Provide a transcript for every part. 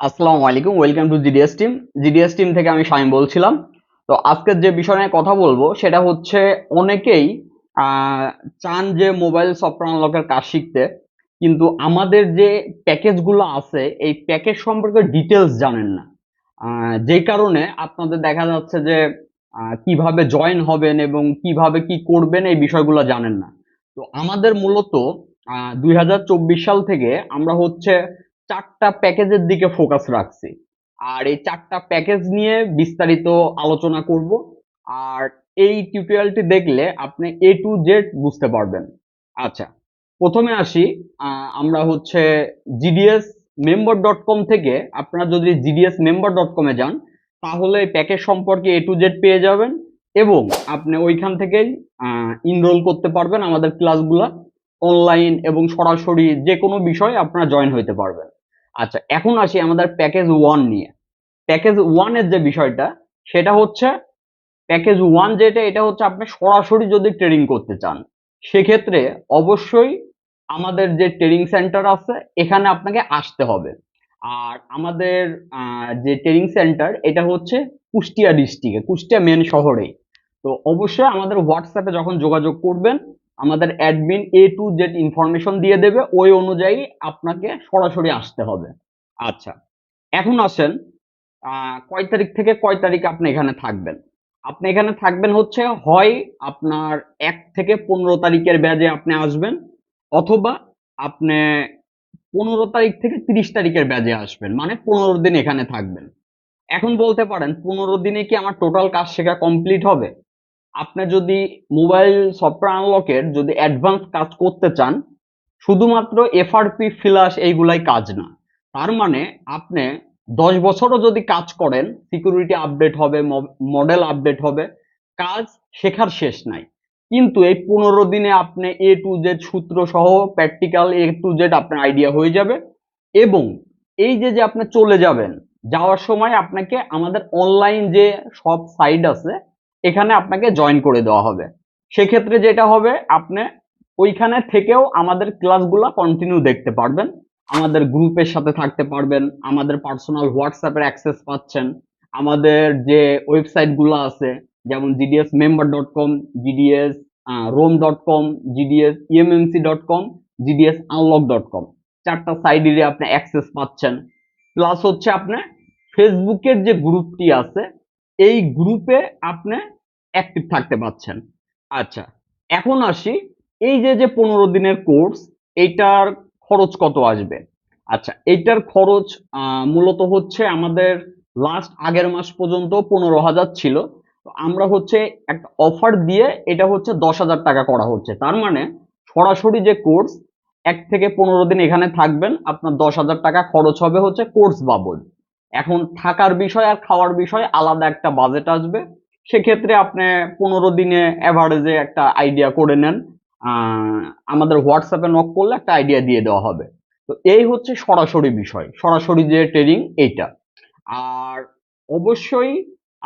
আসসালামু আলাইকুম, welcome to GDS team. GDS team থেকে আমি শামীম বলছিলাম। তো আজকের যে বিষয় নিয়ে কথা বলবো সেটা হচ্ছে অনেকেই আহ, চান যে মোবাইল সফটওয়্যার আনলকের কাজ শিখতে, কিন্তু আমাদের যে প্যাকেজগুলো আছে এই প্যাকেজ সম্পর্কে ডিটেলস জানেন না। যেই কারণে আপনাদের দেখা যাচ্ছে যে কিভাবে জয়েন হবেন এবং কিভাবে কি করবেন এই বিষয়গুলো জানেন না। তো আমাদের মূলত 2024 সাল থেকে আমরা হচ্ছে চারটা প্যাকেজের দিকে ফোকাস রাখছি। আর এই চারটা প্যাকেজ নিয়ে বিস্তারিত আলোচনা করব। আর এই টিউটোরিয়ালটি দেখলে আপনি A to Z বুঝতে পারবেন। আচ্ছা, প্রথমে আসি। আমরা হচ্ছে gds member.com থেকে, আপনারা যদি gds member.com এ যান তাহলে প্যাকেজ সম্পর্কে A to Z পেয়ে যাবেন এবং আপনি ওইখান থেকেই ইনরোল করতে পারবেন আমাদের ক্লাসগুলা। অনলাইন এবং সরাসরি যে কোনো বিষয়ে আপনারা জয়েন হইতে পারবেন। আচ্ছা, এখন আসি আমাদের প্যাকেজ 1 নিয়ে। প্যাকেজ 1 এর যে বিষয়টা সেটা হচ্ছে, প্যাকেজ 1 যেটা, এটা হচ্ছে আপনি সরাসরি যদি ট্রেডিং করতে চান সেক্ষেত্রে অবশ্যই আমাদের যে ট্রেডিং সেন্টার আছে এখানে আপনাকে আসতে হবে। আর আমাদের যে ট্রেডিং সেন্টার এটা হচ্ছে কুষ্টিয়া ডিস্ট্রিক্টে, কুষ্টিয়া মেন শহরেই। তো অবশ্যই আমাদের হোয়াটসঅ্যাপে যখন যোগাযোগ করবেন আমাদের admin A to Z information দিয়ে দেবে, ওই অনুযায়ী আপনাকে সরাসরি আসতে হবে। আচ্ছা, এখন আসেন কয় তারিখ থেকে কয় তারিখ আপনি এখানে থাকবেন। আপনি এখানে থাকবেন হচ্ছে, হয় আপনার 1 থেকে 15 তারিখের ব্যাচে আপনি আসবেন, অথবা আপনি 15 তারিখ থেকে 30 তারিখের ব্যাচে আসবেন, মানে 15 দিন এখানে থাকবেন। এখন বলতে পারেন 15 দিনে কি আমার টোটাল কাজ শেখা কমপ্লিট হবে? আপনি যদি মোবাইল সফটওয়্যার আনলকের যদি অ্যাডভান্স কাজ করতে চান, শুধুমাত্র এফআরপি ফ্ল্যাশ এইগুলাই কাজ না। তার মানে আপনি 10 বছরও যদি কাজ করেন, সিকিউরিটি আপডেট হবে, মডেল আপডেট হবে, কাজ শেখার শেষ নাই। কিন্তু এই 15 দিনে আপনি A to Z সূত্র সহ প্র্যাকটিক্যাল A to Z আপনার আইডিয়া হয়ে যাবে। এবং এই যে যে আপনি চলে যাবেন, যাওয়ার সময় আপনাকে আমাদের অনলাইন যে সব সাইট আছে এখানে আপনাকে জয়েন করে দেওয়া হবে। সেক্ষেত্রে যেটা হবে, আপনি ওইখানে থেকেও আমাদের ক্লাসগুলো কন্টিনিউ দেখতে পারবেন, আমাদের গ্রুপের সাথে থাকতে পারবেন, আমাদের পার্সোনাল হোয়াটসঅ্যাপের অ্যাক্সেস পাচ্ছেন, আমাদের যে ওয়েবসাইটগুলো আছে যেমন gds member.com, gds.rom.com, gds.emmc.com, gds.unlock.com, চারটা সাইডেরই আপনি অ্যাক্সেস পাচ্ছেন। প্লাস হচ্ছে আপনার ফেসবুকের যে গ্রুপটি আছে এই গ্রুপে আপনি অ্যাক্টিভ থাকতে পাচ্ছেন। আচ্ছা, এখন আসি, এই যে যে 15 দিনের কোর্স, এইটার খরচ কত আসবে? আচ্ছা, এইটার খরচ মূলত হচ্ছে আমাদের লাস্ট আগের মাস পর্যন্ত 15,000 ছিল। তো আমরা হচ্ছে একটা অফার দিয়ে এটা হচ্ছে 10,000 টাকা করা হচ্ছে। তার মানে সরাসরি যে কোর্স, 1 থেকে 15 দিন এখানে থাকবেন, আপনার 10,000 টাকা খরচ হবে হচ্ছে কোর্স বাবদ। এখন থাকার বিষয় আর খাওয়ার বিষয় আলাদা একটা বাজেট আসবে। সেক্ষেত্রে আপনি 15 দিনে অ্যাভারেজে একটা আইডিয়া করে নেন। আহ, আমাদের হোয়াটসঅ্যাপে নক করলে একটা আইডিয়া দিয়ে দেওয়া হবে। তো এই হচ্ছে সরাসরি বিষয়, সরাসরি যে ট্রেডিং এইটা। আর অবশ্যই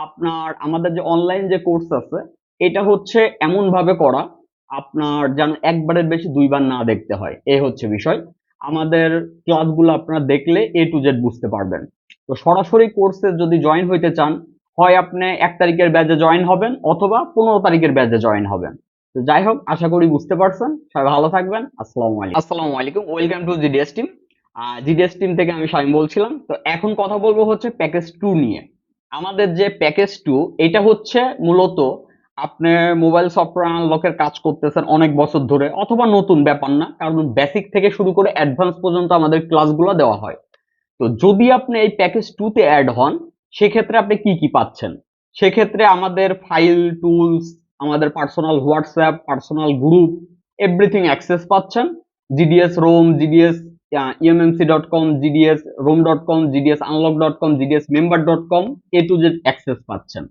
আপনার আমাদের যে অনলাইন যে কোর্স আছে এটা হচ্ছে এমন ভাবে করা আপনার যেন একবারের বেশি দুইবার না দেখতে হয়, এই হচ্ছে বিষয়। আমাদের ক্লাসগুলো আপনারা দেখলে A to Z বুঝতে পারবেন। তো সরাসরি কোর্সে যদি জয়েন হইতে চান, হয় আপনি 1 তারিখের ব্যাচে জয়েন হবেন অথবা 15 তারিখের ব্যাচে জয়েন হবেন। তো যাই হোক, আশা করি বুঝতে পারছেন। সবাই ভালো থাকবেন। আসসালামু আলাইকুম, welcome to GDS team. GDS team থেকে আমি শামীম বলছিলাম। তো এখন কথা বলবো হচ্ছে প্যাকেজ 2 নিয়ে। আমাদের যে প্যাকেজ 2 এটা হচ্ছে মূলত আপনি মোবাইল সফটওয়্যার আনলকের কাজ করতেছেন অনেক বছর ধরে, অথবা নতুন ব্যাপার না, কারণ বেসিক থেকে শুরু করে অ্যাডভান্স পর্যন্ত আমাদের ক্লাসগুলো দেওয়া হয়। তো যদি আপনি এই প্যাকেজ 2 তে অ্যাড হন সেক্ষেত্রে আপনি কি কি পাচ্ছেন? সেক্ষেত্রে আমাদের ফাইল টুলস, আমাদের personal WhatsApp, personal group, everything access পাচ্ছেন। GDS ROM, GDS EMMC.com, GDS ROM.com, GDS Unlock.com, GDS Member.com, A to Z access পাচ্ছেন।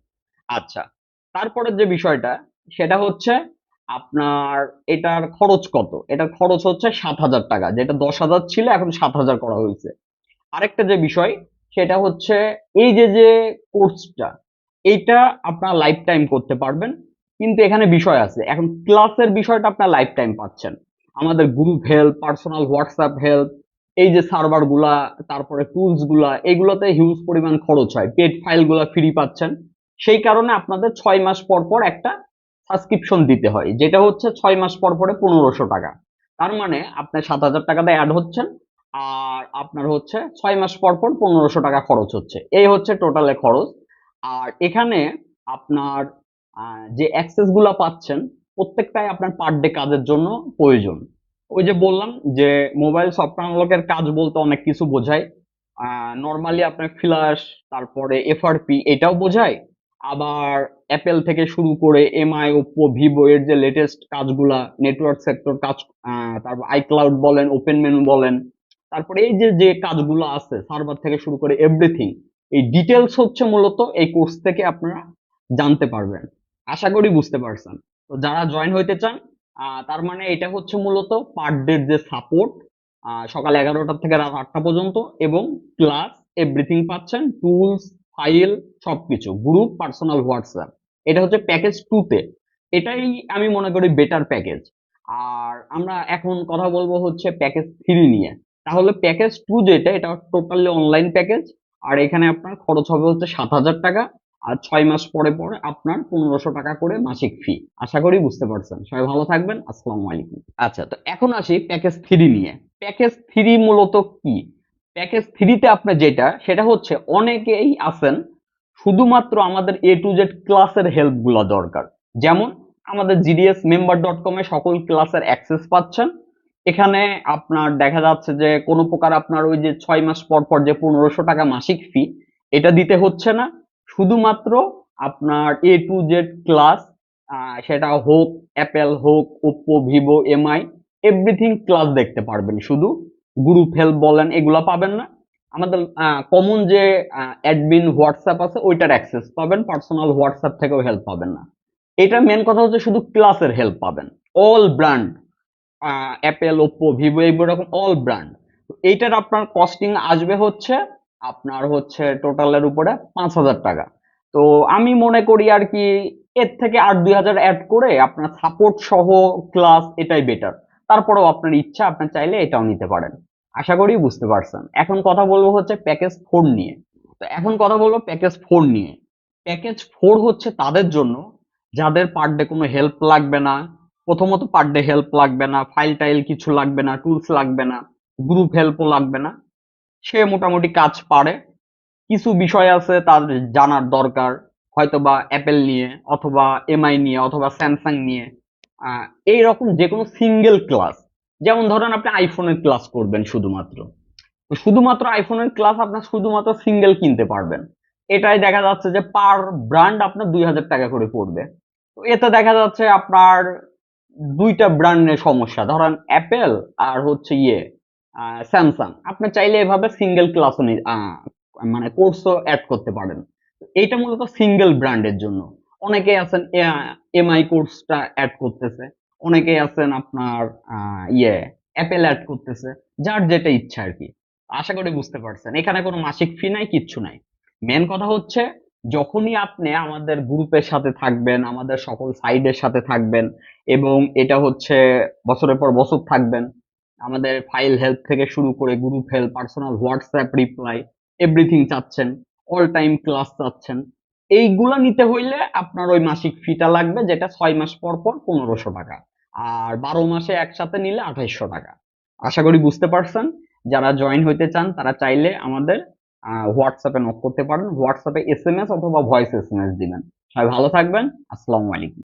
আচ্ছা, তারপরের যে বিষয়টা সেটা হচ্ছে আপনার এটার খরচ কত। এটার খরচ হচ্ছে 7,000 টাকা, যেটা 10,000 ছিল এখন 7,000 করা হয়েছে। আরেকটা যে বিষয় সেটা হচ্ছে, এই যে যে কোর্সটা এইটা আপনারা লাইফ টাইম করতে পারবেন। কিন্তু এখানে বিষয় আছে, এখন ক্লাসের বিষয়টা আপনার লাইফ টাইম পাচ্ছেন। আমাদের group help, personal WhatsApp help, এই যে সার্ভার গুলা, তারপরে টুলস গুলা, এগুলোতে হিউজ পরিমাণ খরচ হয়। পেড ফাইল গুলা ফ্রি পাচ্ছেন, সেই কারণে আপনাদের 6 মাস পর পর একটা সাবস্ক্রিপশন দিতে হয়, যেটা হচ্ছে 6 মাস পর পরে 1500 টাকা। তার মানে আপনি 7000 টাকাতে অ্যাড হচ্ছেন, আর আপনার হচ্ছে 6 মাস পর পর 1500 টাকা খরচ হচ্ছে। এই হচ্ছে টোটালে খরচ। আর এখানে আপনার যে অ্যাক্সেস গুলা পাচ্ছেন, প্রত্যেকটাই আপনার পার ডে কাজের জন্য প্রয়োজন। ওই যে বললাম যে মোবাইল সফটওয়্যার আনলকের কাজ বলতে অনেক কিছু বোঝায়। নর্মালি আপনার ফ্ল্যাশ, তারপরে এফআরপি এটাও বোঝায়। আবার অ্যাপেল থেকে শুরু করে এমআই, ওপ্পো, ভিভো এর যে লেটেস্ট কাজগুলা, নেটওয়ার্ক সেক্টর কাজ, তারপর আইক্লাউড বলেন, ওপেন মেনু বলেন, তারপরে এই যে যে কাজগুলো আছে সার্ভার থেকে শুরু করে এভরিথিং, এই ডিটেলস হচ্ছে মূলত এই কোর্স থেকে আপনারা জানতে পারবেন। আশা করি বুঝতে পারছেন। তো যারা জয়েন হইতে চান, তার মানে এটা হচ্ছে মূলত পার ডে যে সাপোর্ট, সকাল 11টা থেকে রাত 8টা পর্যন্ত, এবং ক্লাস এভরিথিং পাচ্ছেন, টুলস, ফাইল, সবকিছু, গ্রুপ, পার্সোনাল হোয়াটসঅ্যাপ। এটা হচ্ছে প্যাকেজ 2 তে। এটাই আমি মনে করি বেটার প্যাকেজ। আর আমরা এখন কথা বলবো হচ্ছে প্যাকেজ 3 নিয়ে। তাহলে প্যাকেজ 2 যেটা, এটা টোটালি অনলাইন প্যাকেজ। আর এখানে আপনার খরচ হবে হচ্ছে 7000 টাকা, আর 6 মাস পরে পরে আপনার 1500 টাকা করে মাসিক ফি। আশা করি বুঝতে পারছেন। সবাই ভালো থাকবেন। আসসালামু আলাইকুম। আচ্ছা, তো এখন আসি প্যাকেজ 3 নিয়ে। প্যাকেজ 3 মূলত কি? প্যাকেজ 3 তে আপনার যেটা, সেটা হচ্ছে অনেকেই আছেন শুধুমাত্র আমাদের A to Z ক্লাসের হেল্প গুলা দরকার। যেমন আমাদের gdsmember.com এ সকল ক্লাসের অ্যাক্সেস পাচ্ছেন। এখানে আপনার দেখা যাচ্ছে যে কোনো প্রকার আপনার ওই যে 6 মাস পর পর যে 1500 টাকা মাসিক ফি, এটা দিতে হচ্ছে না। শুধুমাত্র আপনার A to Z ক্লাস, সেটা হোক অ্যাপেল, হোক Oppo, Vivo, MI, everything class দেখতে পারবেন। শুধু গ্রুপ হেল্প বলেন এগুলা পাবেন না। আমাদের কমন যে অ্যাডমিন হোয়াটসঅ্যাপ আছে ওইটার অ্যাক্সেস পাবেন, পার্সোনাল হোয়াটসঅ্যাপ থেকেও হেল্প পাবেন না। এটা মেন কথা হচ্ছে শুধু ক্লাসের হেল্প পাবেন। All brand, Apple, Oppo, Vivo, এইরকম অল ব্র্যান্ড। এইটার আপনার কস্টিং আসবে হচ্ছে আপনার হচ্ছে টোটালের উপরে 5000 টাকা। তো আমি মনে করি আর কি এর থেকে আর 2000 অ্যাড করে আপনার সাপোর্ট সহ ক্লাস, এটাই বেটার। তারপরেও আপনার ইচ্ছা, আপনি চাইলে এটাও নিতে পারেন। আশা করি বুঝতে পারছেন। এখন কথা বলবো হচ্ছে প্যাকেজ 4 নিয়ে। তো এখন কথা বলবো প্যাকেজ 4 নিয়ে। প্যাকেজ 4 হচ্ছে তাদের জন্য যাদের পার ডে কোনো হেল্প লাগবে না। প্রথমত পার ডে হেল্প লাগবে না, ফাইল টাইল কিছু লাগবে না, টুলস লাগবে না, গ্রুপ হেল্পও লাগবে না। সে মোটামুটি কাজ পারে। কিছু বিষয় আছে তার জানার দরকার, হয়তো বা অ্যাপেল নিয়ে, অথবা এমআই নিয়ে, অথবা স্যামসাং নিয়ে। আহ, এইরকম যে কোনো সিঙ্গেল ক্লাস, যেমন ধরেন আপনি আইফোনের ক্লাস করবেন শুধুমাত্র, তো শুধুমাত্র আইফোনের ক্লাস আপনার শুধুমাত্র সিঙ্গেল কিনতে পারবেন। এটাই দেখা যাচ্ছে যে পার ব্র্যান্ড আপনার 2000 টাকা করে পড়বে। তো এতে দেখা যাচ্ছে আপনার দুইটা ব্র্যান্ডের সমস্যা, ধরেন অ্যাপেল আর হচ্ছে স্যামসাং, আপনি চাইলে এভাবে সিঙ্গেল ক্লাসও মানে কোর্সও অ্যাড করতে পারেন। এইটা মূলত সিঙ্গেল ব্র্যান্ডের জন্য। অনেকে আছেন এমআই কোর্সটা অ্যাড করতেছে, অনেকে আছেন আপনার অ্যাপেল অ্যাড করতেছে, যার যেটা ইচ্ছা আর কি। আশা করি বুঝতে পারছেন। এখানে কোনো মাসিক ফি নাই, কিচ্ছু নাই। মেন কথা হচ্ছে যখনই আপনি আমাদের গ্রুপের সাথে থাকবেন, আমাদের সকল সাইডের সাথে থাকবেন, এবং এটা হচ্ছে বছরের পর বছর থাকবেন, আমাদের ফাইল হেল্প থেকে শুরু করে group help, personal WhatsApp reply, everything চাচ্ছেন, অল টাইম ক্লাস চাচ্ছেন, এইগুলা নিতে হইলে আপনার ওই মাসিক ফিটা লাগবে, যেটা 6 মাস পর পর 1500 টাকা। আর 12 মাসে একসাথে নিলে 2800 টাকা। আশা করি বুঝতে পারছেন। যারা জয়েন হইতে চান তারা চাইলে আমাদের হোয়াটসঅ্যাপে নক করতে পারেন। হোয়াটসঅ্যাপে SMS অথবা ভয়েস SMS দিবেন। সবাই ভালো থাকবেন। আসসালামু আলাইকুম।